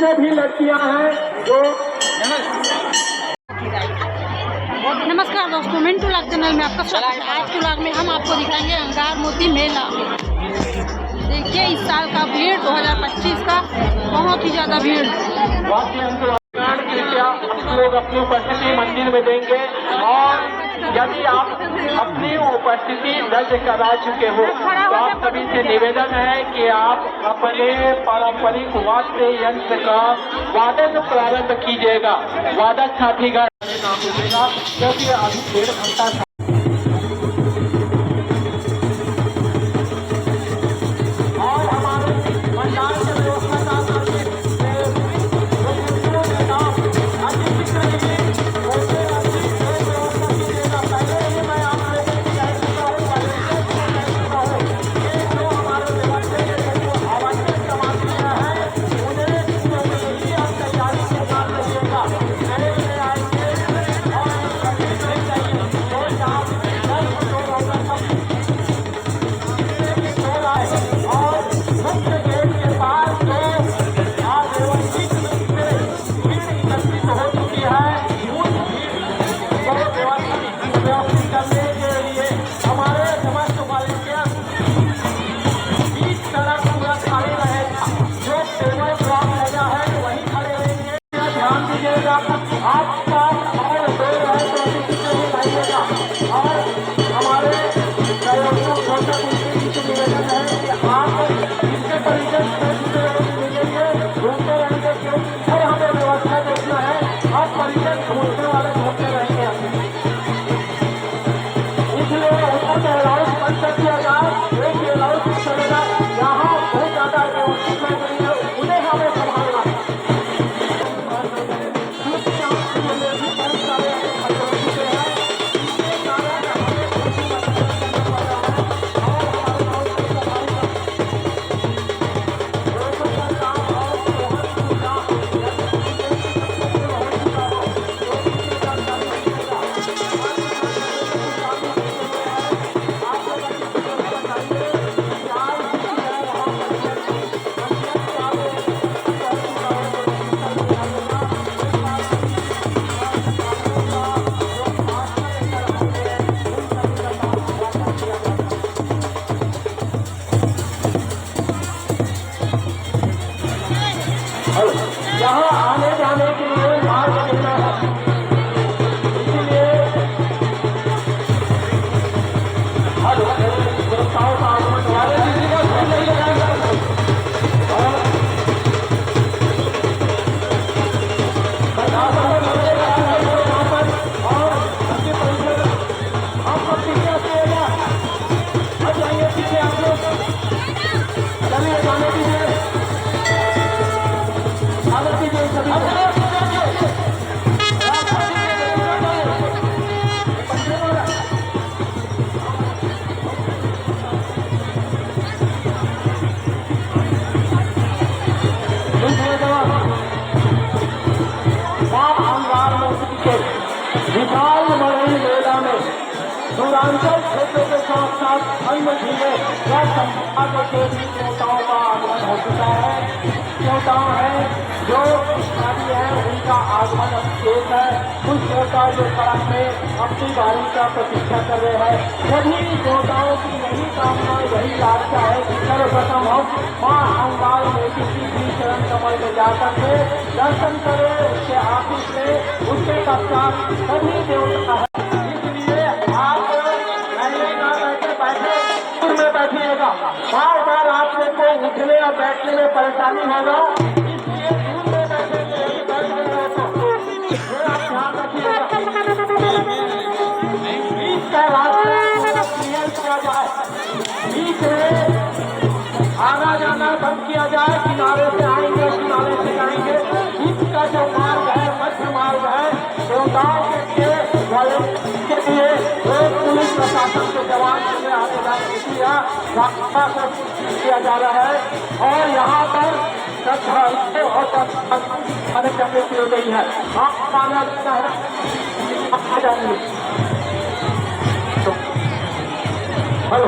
जितने भी लड़कियां हैं जो नमस्कार दोस्तों, मिंटू लाग चैनल में आपका स्वागत है। आज के व्लॉग में हम आपको दिखाएंगे अंगार मोती मेला। देखिए इस साल का भीड़ 2025 का बहुत ही ज़्यादा भीड़। कृपया आप लोग अपनी उपस्थिति मंदिर में देंगे और यदि आप अपनी उपस्थिति दर्ज करा चुके हो तो आप सभी से निवेदन है कि आप अपने पारंपरिक वाद्य यंत्र का वादन प्रारंभ कीजिएगा। वादक साथीगण क्योंकि अभी 1.5 घंटा यहाँ आने जाने के लिए मार्ग देना है। इसीलिए देवताओं का आगमन वाले किसी का भूल नहीं लगाएगा और यहाँ पर और उसके परिसर आप सब पीछे आइएगा। आ जाइए पीछे आप लोग, चलिए जाने दीजिए। विशाल मरई मेला में दूरांचल क्षेत्र के साथ साथ अन्य जिले व संभाग के भी देवताओं का आगमन हो चुका है। देवताओं है जो स्थानीय है उनका आगमन एक है। कुछ देवता जो सड़क में अपनी बारी का प्रतीक्षा कर रहे हैं। सभी देवताओं की यही कामना यही लालसा है कि सर्वप्रथम हम माँ अंगार में किसी भी चरण कमल में जाकर के दर्शन करें, उसके आशीष लें। उसके पश्चात सभी देवता है। इसलिए आप में बैठिएगा। बार बार आप लोग को उठने और बैठने में परेशानी होगा, इसलिए दूर में बैठेंगे। आप ध्यान रखिएगा। बीच का रास्ता क्लियर किया जाए, बीच में आना जाना बंद किया जाए। किनारे से आएंगे, किनारे से जाएंगे। बीच का जो मार्ग है, मध्य मार्ग है, देवताओं के लिए पुलिस प्रशासन के जवान के आगे जाने किया जा रहा है। और यहाँ पर श्रद्धालुओं और करने के लिए नहीं है। आप माना जाता है हेलो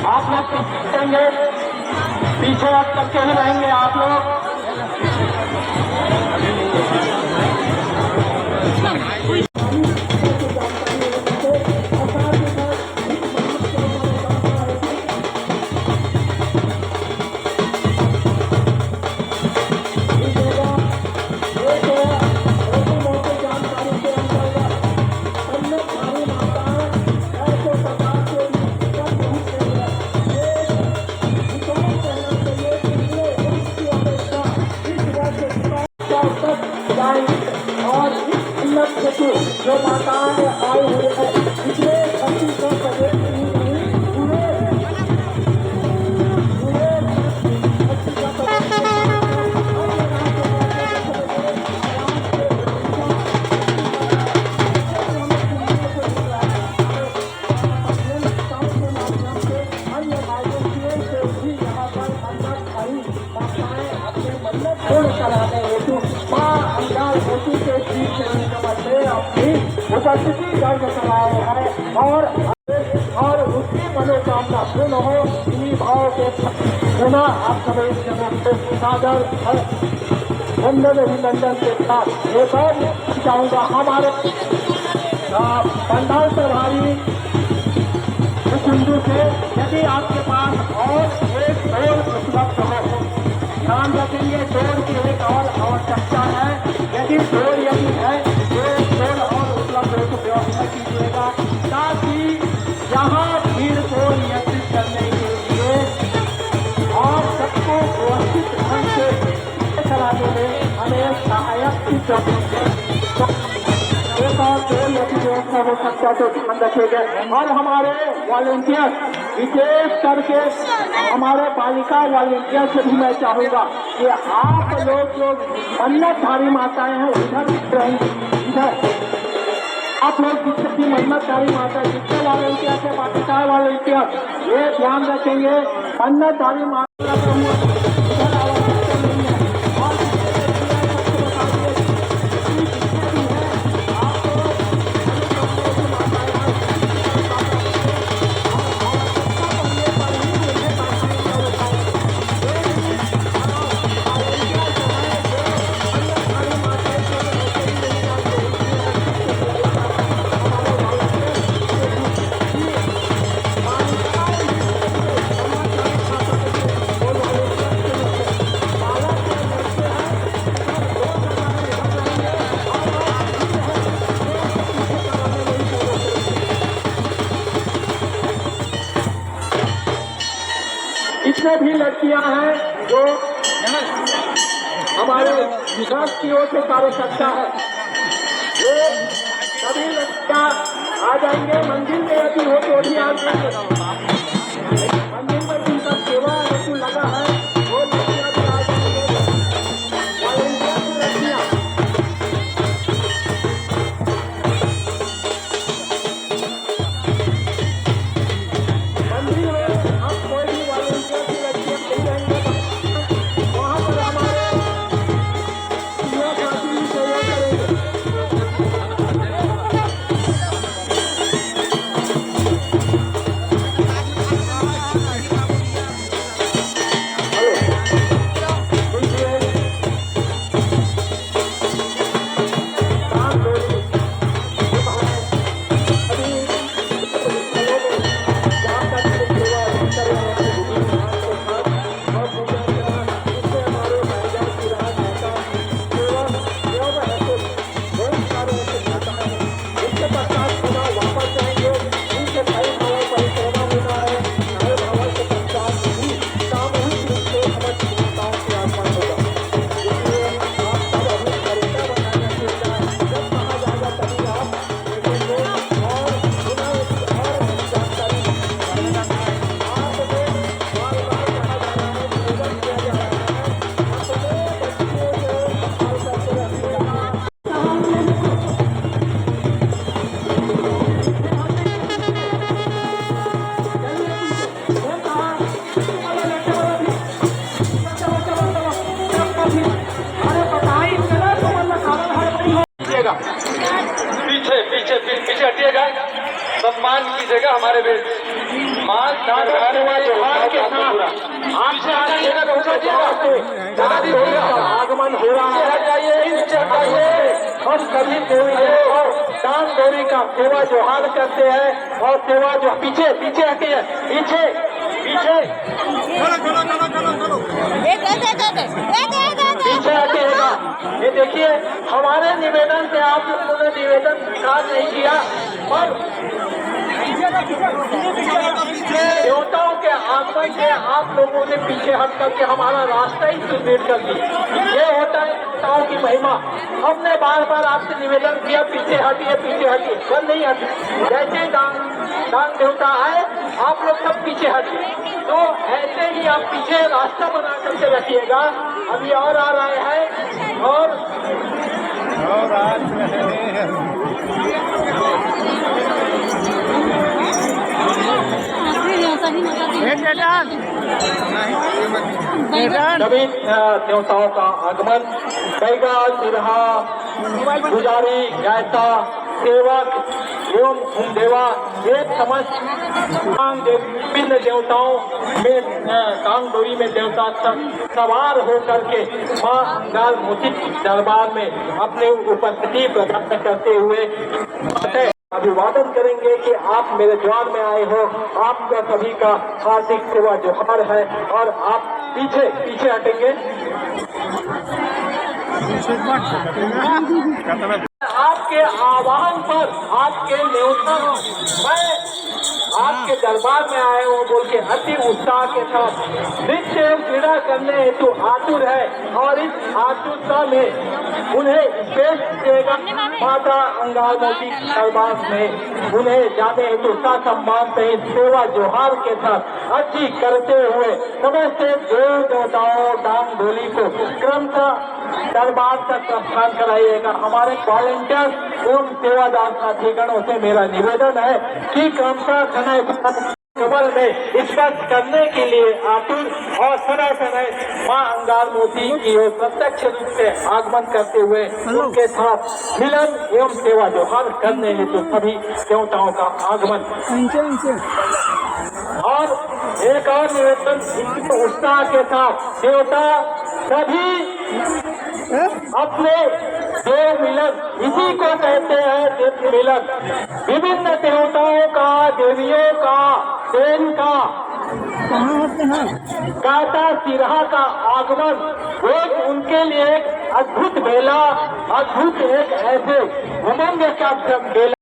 आप लोग सेवा करते हुए रहेंगे आप लोग। और इस उन्नत हेतु जो माताएं आई हुई है इसमें धरती को प्रदेश कराने हेतु मां अंगाल होती के बीच नमस्ते अपनी उपस्थिति दर्ज कराए हैं और उसकी मनोकामना पूर्ण हो इन्हीं भाव के पुनः आप सभी जनों को सादर वंदन अभिनंदन के साथ एक और चाहूंगा हमारे पंडाल प्रभारी सिंधु से यदि आपके पास और एक डोर उपलब्ध हो ध्यान रखेंगे डोर की एक और आवश्यकता है यदि है तो डोर और उपलब्ध हो तो व्यवस्था कीजिएगा ताकि यहाँ भीड़ को नियंत्रित करने के लिए और सबको व्यवस्थित ढंग से चलाने में हमें सहायक की जरूरत है। एक और डोर यदि व्यवस्था हो सकता तो ध्यान रखेगा और हमारे वॉलंटियर विशेष करके हमारे बालिका वॉलंटियर से भी मैं चाहूंगा कि आप लोग जो मन्नतधारी माताएं हैं इधर आप लोग जितने भी मन्नतधारी माता जितने वॉलंटियर से बालिका वॉलंटियर ये ध्यान रखेंगे मन्नतधारी माता इधर आवश्यकता नहीं है जितने भी लड़कियां हैं जो हमारे विभाग की ओर से कार्यकर्ता है वो सभी लड़कियां आ जाएंगे मंदिर में यदि हो तो भी आ जाएंगे मंदिर में जिनका सेवा हेतु लगा है वो लड़कियां भी आ जाएंगे वॉलंटियर की लड़कियां मंदिर में हम कोई भी वॉलंटियर की लड़कियां नहीं जाएंगे वहां पर हमारे सेवा साथी सेवा करेंगे। पीछे हटिएगा सम्मान कीजिएगा हमारे बीच मान के साथ दादी का आगमन हो रहा है। हम सभी देवी देवताओं दान डोरी का सेवा जोहार करते हैं और सेवा जो पीछे पीछे हटिए, पीछे पीछे पीछे हटिएगा। ये देखिए हमारे निवेदन से आप लोगों ने निवेदन स्वीकार नहीं किया और देवताओं के आगमन से आप लोगों ने पीछे हट करके हमारा रास्ता ही सुदृढ़ कर दिया। ये होता है देवताओं की महिमा। हमने बार बार आपसे निवेदन किया पीछे हटिए, पर नहीं हटे। जैसे दान देवता आए आप लोग सब पीछे हटिए, तो ऐसे ही आप पीछे रास्ता बना करके रखिएगा। अभी और आ रहे हैं और सभी देवताओं का आगमन बैगा, सिरहा, पुजारी, गायता, सेवक एवं भूमदेवा ये समस्त विभिन्न देवताओं में कांग डोरी में देवता सवार होकर के मां अंगार मोती दरबार में अपने उपस्थिति प्रकट करते हुए अभिवादन करेंगे कि आप मेरे द्वार में आए हो। आपका सभी का हार्दिक सेवा जोहार है और आप पीछे पीछे हटेंगे। आपके आह्वान पर, आपके न्योता मैं आपके दरबार में आए हो बोल के अति उत्साह के साथ नृत्य एवं क्रीड़ा करने हेतु आतुर है और इस आतुरता में उन्हें स्पेश देगा माता अंगार मोती दरबार में उन्हें जाने हेतु सम्मान सहित सेवा जोहार के साथ अर्जी करते हुए समस्त देव देवताओं दान डोली को क्रमशः दरबार तक प्रस्थान कराइएगा। हमारे वॉलंटियर्स एवं सेवादार साथीगणों से मेरा निवेदन है कि क्रमशः समय केवल में स्पर्श करने के लिए आतुर और समय समय मां अंगार मोती की ओर प्रत्यक्ष रूप से आगमन करते हुए उनके साथ मिलन एवं सेवा जोहार करने हेतु सभी देवताओं का आगमन। और एक और निवेदन उत्साह के साथ देवता सभी अपने देव मिलन, इसी को कहते हैं देव मिलन। विभिन्न देवताओं का, देवियों का, देव का, गाता सिरहा का आगमन एक उनके लिए एक अद्भुत मेला, अद्भुत एक ऐसे उमंग का मेला।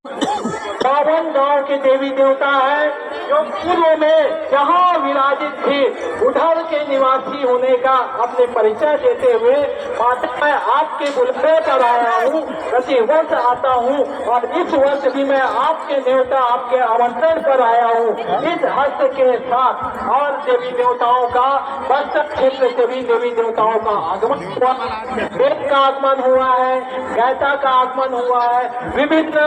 बावन गांव के देवी देवता है जो पूर्व में जहाँ विराजित थे उधर के निवासी होने का अपने परिचय देते हुए माता मैं आपके बुलावे पर आया हूँ, प्रति वर्ष आता हूँ और इस वर्ष भी मैं आपके देवता आपके आमंत्रण पर आया हूँ। इस हस्त के साथ और देवी देवताओं का बस्तर क्षेत्र से भी देवी देवताओं का आगमन हुआ, वेद का आगमन हुआ है, गायता का आगमन हुआ है, विभिन्न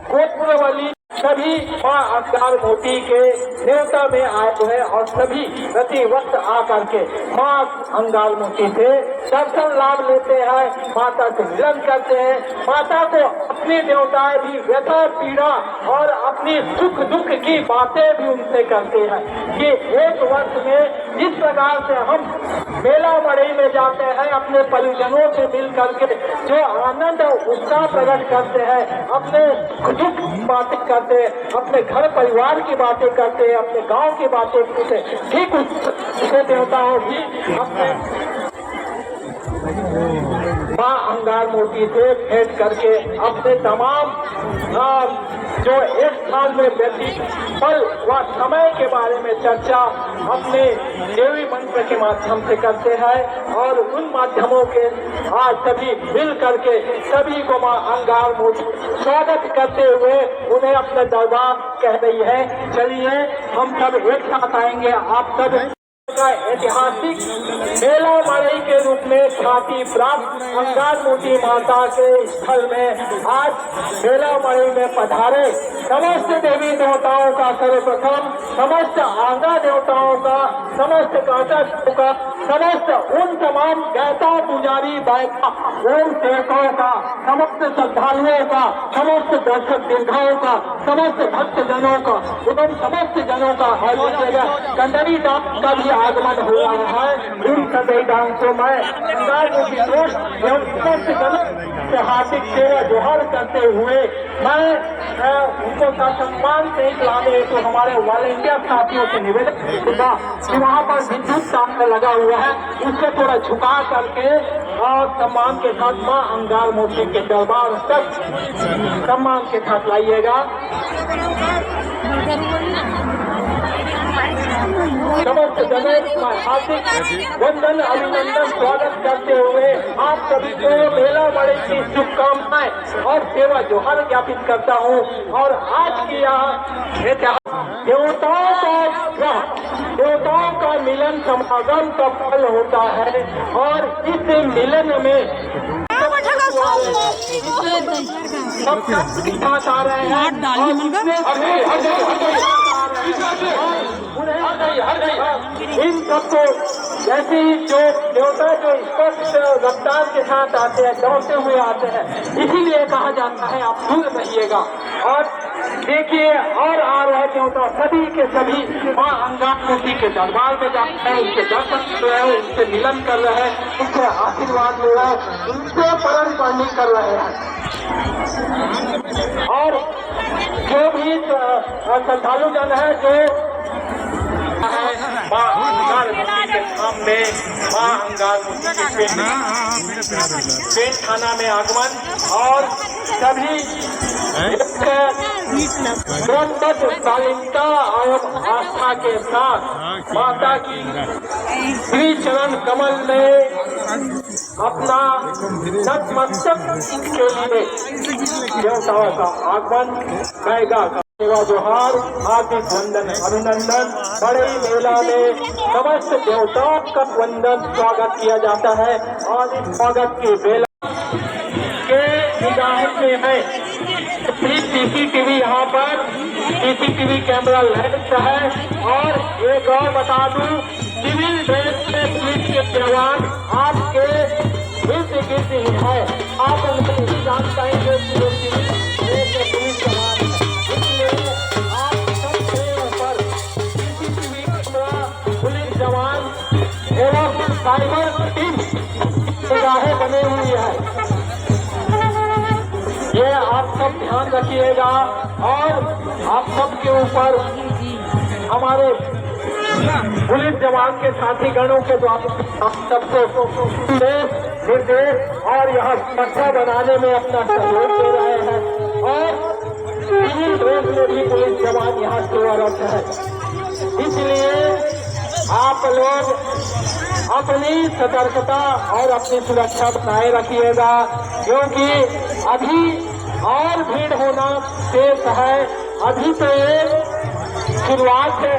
गोत्रवली सभी मां अंगार मोती के देवता में आए हुए और सभी प्रति वर्ष आकर के मां अंगार मोती से दर्शन लाभ लेते हैं, माता से मिलन करते हैं। माता को अपनी देवताएं भी व्यथा पीड़ा और अपनी सुख दुख की बातें भी उनसे करते हैं कि एक वर्ष में जिस प्रकार से हम मेला मड़ई में जाते हैं अपने परिजनों से मिल करके जो आनंद उत्साह प्रकट करते हैं, अपने दुख बातें करते हैं, अपने घर परिवार की बातें करते हैं, अपने गांव की बातें करते हैं, ठीक उसे देवताओं भी अपने मां अंगार मोती से भेंट करके अपने तमाम जो एक साल में व्यतीत पल व समय के बारे में चर्चा अपने देवी मंत्र के माध्यम से करते हैं और उन माध्यमों के आज सभी मिल करके सभी को मां अंगार मोती स्वागत करते हुए उन्हें अपने दरबार कह रही है। चलिए हम सब एक साथ आएंगे। आप सब का ऐतिहासिक मेला मड़ई के रूप में ख्याति प्राप्त अंगार मोती माता के स्थल में आज मेलामणि में पधारे समस्त देवी देवताओं का सर्वप्रथम, समस्त आंगा देवताओं का, समस्त कांटा का, समस्त उन तमाम गायता पुजारी बायता ओम सेवकों का, समस्त श्रद्धालुओं का, समस्त दर्शक दीर्घाओं का, समस्त भक्त जनों का एवं समस्त जनों का और इस जगह कंदरी डांस का भी आगमन हो रहा है। इन कंदरी डांस को मैं एवं समस्त जनों से हार्दिक सेवा जोहार करते हुए मैं उनको सम्मान से लाने तो हमारे वॉलेंटियर साथियों से निवेदन करूंगा कि वहाँ पर विद्युत तार लगा हुआ है, उसको थोड़ा झुका करके और सम्मान के साथ मां अंगार मोती के दरबार तक सम्मान के साथ लाइएगा। समस्त जनों का हार्दिक वंदन अभिनंदन स्वागत करते हुए आप सभी को मेलामणि की शुभकामनाएं और सेवा जोहार ज्ञापित करता हूँ। और आज की यहाँ देवताओं का मिलन समागम का फल होता है और इस मिलन में सब आ रहे हैं इन सबको जैसे ही जो देवता जो स्पष्ट रफ्तार के साथ आते हैं, दौड़ते हुए आते हैं, इसीलिए कहा जाता है आप दूर रहिएगा। और देखिए और आ रहे देवता सभी के सभी मां अंगारमोती के दरबार में जाते हैं, उनके दर्शन कर रहे हैं, उनसे मिलन कर रहे हैं, उनसे आशीर्वाद ले रहे हैं, उनसे परम पढ़नी कर रहे हैं। और जो भी श्रद्धालु जन है जो मां अंगारमोती के सामने मां अंगारमोती के पेट खाना में आगमन और सभी शालीनता एवं आस्था के साथ माता की श्री चरण कमल में अपना नतमस्तक के लिए देवताओं का आगमन करेगा। सेवा जोहार हार्दिक वंदन अभिनंदन। बड़े मेला में समस्त देवताओं का वंदन स्वागत किया जाता है और इस स्वागत की बेला के निगाह में है सीसीटीवी, यहाँ पर सीसीटीवी कैमरा लैंड है। और एक और बता दूं, सिविल ड्रेस में पुलिस के जवान आपके इर्द गिर्द ही है, आप उनको नहीं जान पाएंगे कि वो सिविल ड्रेस में पुलिस जवान है। इसलिए आप सब पर सीसीटीवी कैमरा, पुलिस जवान एवं साइबर टीम निगाहें बनी हुई है, ये आप सब ध्यान रखिएगा। और आप सबके ऊपर हमारे पुलिस जवान के साथी गणों के द्वारा सबको निर्देश और यहाँ सुरक्षा बनाने में अपना सहयोग दे रहे हैं। और सिविल ड्रेस में भी पुलिस जवान यहाँ सेवारत है, इसलिए आप लोग अपनी सतर्कता और अपनी सुरक्षा बनाए रखिएगा, क्योंकि अभी और भीड़ होना शेष है। अभी तो एक शुरुआत है,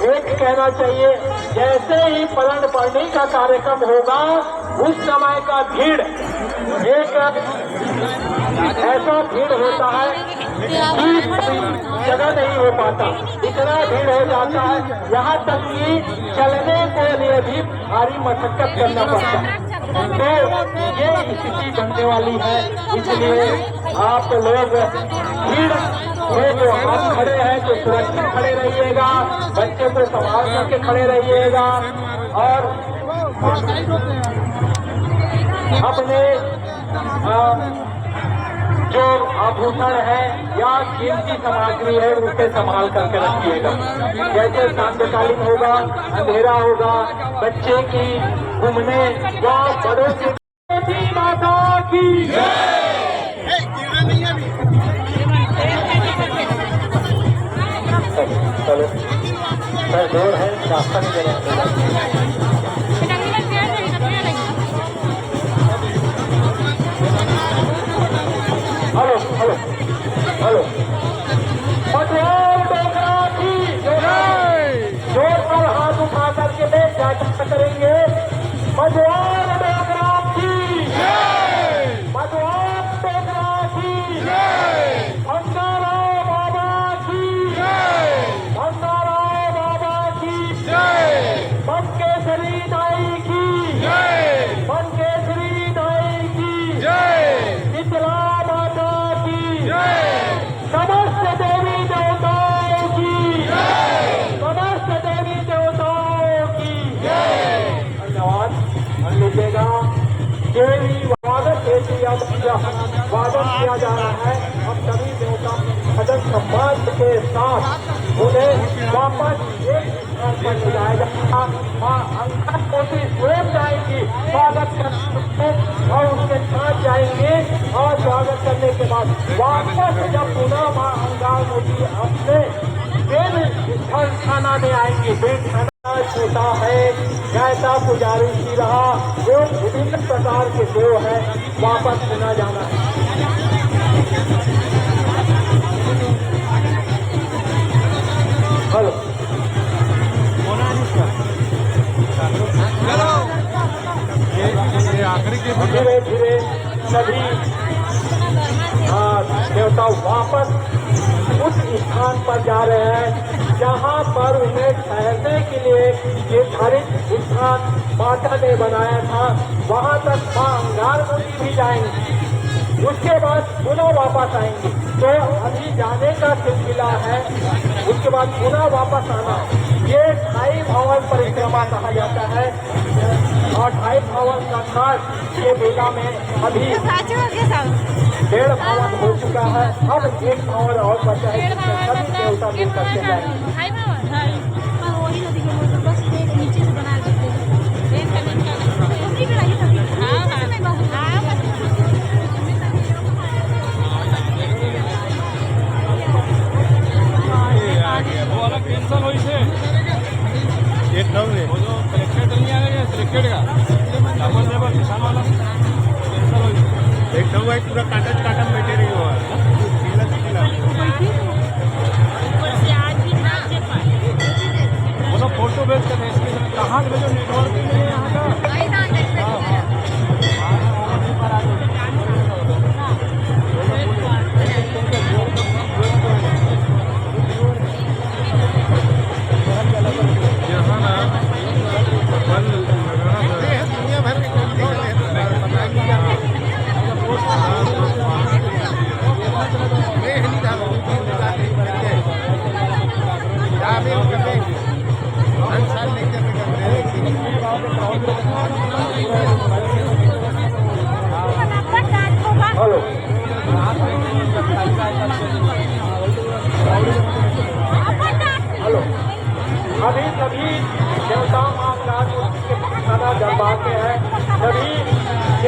एक कहना चाहिए जैसे ही पलट पड़ने का कार्यक्रम होगा उस समय का भीड़ एक ऐसा भीड़ होता है जगह नहीं हो पाता, इतना भीड़ हो जाता है, यहाँ तक कि चलने के लिए भी भारी मशक्कत करना पड़ता है। तो ये स्थिति बनने वाली है, इसलिए आप लोग भीड़ में जो हम खड़े हैं तो सुरक्षित खड़े रहिएगा, बच्चे को संभाल करके खड़े रहिएगा और अपने जो आभूषण है या कीमती सामग्री है उसे संभाल करके रखिएगा। जैसे सांध्यकालीन होगा, अंधेरा होगा, बच्चे की घूमने या बड़ों की माता की चलो सर दूर है, रास्ता नहीं देना। हेलो हेलो हेलो जोर पर हाथ उठा करके जागरूक करेंगे। मजवार डोगरा की मजवार डोगरा भंडाराव बाबा की, भंडाराव बाबा की, बनकेसरी दाई की, बनकेसरी दाई की, शीतला माता की, समस्त देवी देवताओं की, समस्त देवी देवताओं की धन्यवाद। मान लीजिएगा देवी वादन वादन किया जा रहा है। हम सभी देवता सदन सम्मान के साथ उन्हें वापस एक स्थान पर ले जाएगा। माँ अंगनाथ स्वयं जाएंगी स्वागत करने और उनके साथ जाएंगे और स्वागत करने के बाद वापस जब पुनः माँ अंगामोती अपने वेद स्थल थाना में आएंगे। वेद थाना छोटा है, गायता पुजारी की रहा, जो विभिन्न प्रकार के देव है, वापस सुना जाना है। हेलो धीरे धीरे सभी देवता वापस उस स्थान पर जा रहे हैं जहाँ पर उन्हें ठहरने के लिए निर्धारित स्थान माता ने बनाया था। वहाँ तक माँ अंगारमोती भी जाएंगे, उसके बाद पुनः वापस आएंगे। तो अभी जाने का सिलसिला है, उसके बाद पुनः वापस आना। ये 28 भवन परिक्रमा कहा जाता है और 28 भवन का काज ये मेला में अभी 1.5 भवन हो चुका है। अब 1 भवन और बचा है, सभी देवता मिल करके जाएंगे। कैंसल हुई से एक वो जो कलेक्टर नहीं आ रही है कलेक्टर का सामान लेबर किसान वाला कैंसल हुई एक पूरा काटा बैठे रही हुआ वो तो फोटो भेज कर कहाँ भेजो नेटवर्क नहीं है यहाँ का। हेलो हेलो अभी सभी देवता अंगारमोती के थाना दरबार में है। सभी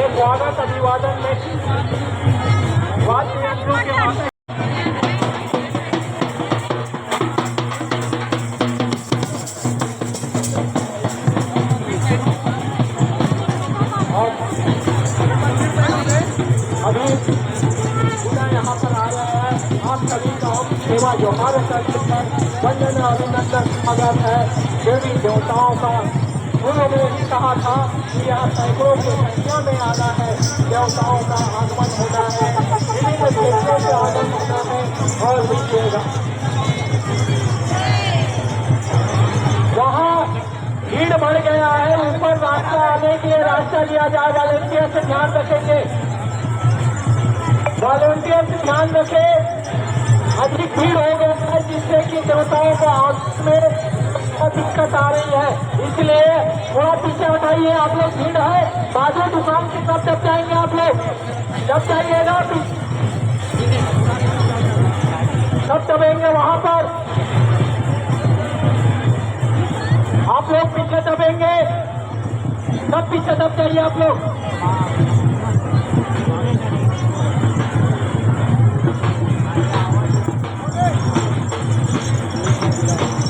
ये स्वागत अभिवादन में वाद्य यंत्रों के माध्यम अभी पूरा यहाँ पर आ रहा है। आप सभी का हम सेवा जोहार करते हैं, वंदन अभिनंदन स्वागत है देवी देवताओं का। उन्होंने ही कहा था कि यहाँ सैकड़ों की संख्या में आना है, देवताओं का आगमन होना है, विभिन्न क्षेत्रों से आगमन होना है और देखिएगा वहाँ भीड़ बढ़ गया है। ऊपर रास्ता आने के लिए रास्ता दिया जाएगा, वॉलंटियर से ध्यान रखेंगे, वॉलंटियर से ध्यान रखें। अधिक भीड़ हो गया है जिससे कि देवताओं को आने में दिक्कत आ रही है, इसलिए थोड़ा पीछे हटाइए। आप लोग भीड़ है, बाजू दुकान की तरफ जब जाएंगे आप लोग, जब जाइएगा तब दबेंगे वहां पर, आप लोग पीछे दबेंगे, सब पीछे दब जाइए आप लोग।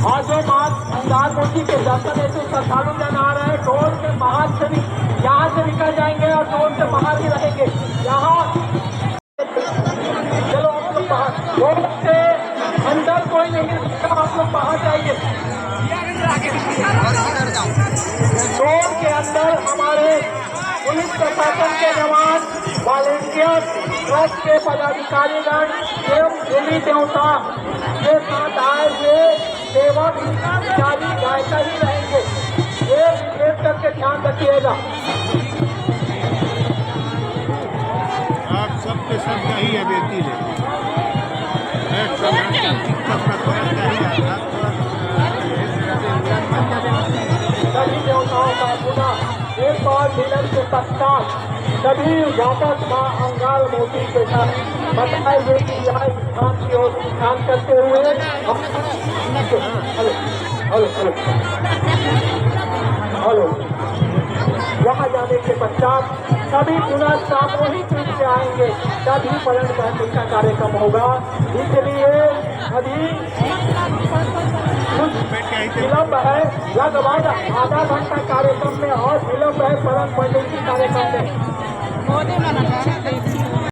और जो माँ अंगारमोती के दर्शन ऐसे श्रद्धालु जन आ रहे हैं, डोर के बाहर से भी यहाँ से निकल जाएंगे और डोर से बाहर ही रहेंगे। यहाँ चलो आप लोग बाहर, डोर से अंदर कोई नहीं, आप लोग बाहर जाइए। जोन के अंदर हमारे पुलिस प्रशासन के जवान, वॉलेंटियर, ट्रस्ट के पदाधिकारीगण एवं देवी देवता के साथ आए हुए सेवक जारी गायका ही रहेंगे। ये विशेष करके ध्यान रखिएगा। आप सबके सब नहीं है बेटी ले सभी देवताओं का पुनः एक बार मिलन के पश्चात सभी वापस मां अंगार मोती के साथ बताए हुए कि यहाँ स्थान की ओर ध्यान करते हुए हेलो वहाँ जाने के पश्चात सभी पुनः सामूहिक रूप से आएंगे, तभी पलट बैठक का कार्यक्रम होगा। इसलिए अभी कुछ विलम्ब है, लगभग आधा घंटा कार्यक्रम में और विलम्ब है परम पंडित की कार्यक्रम में।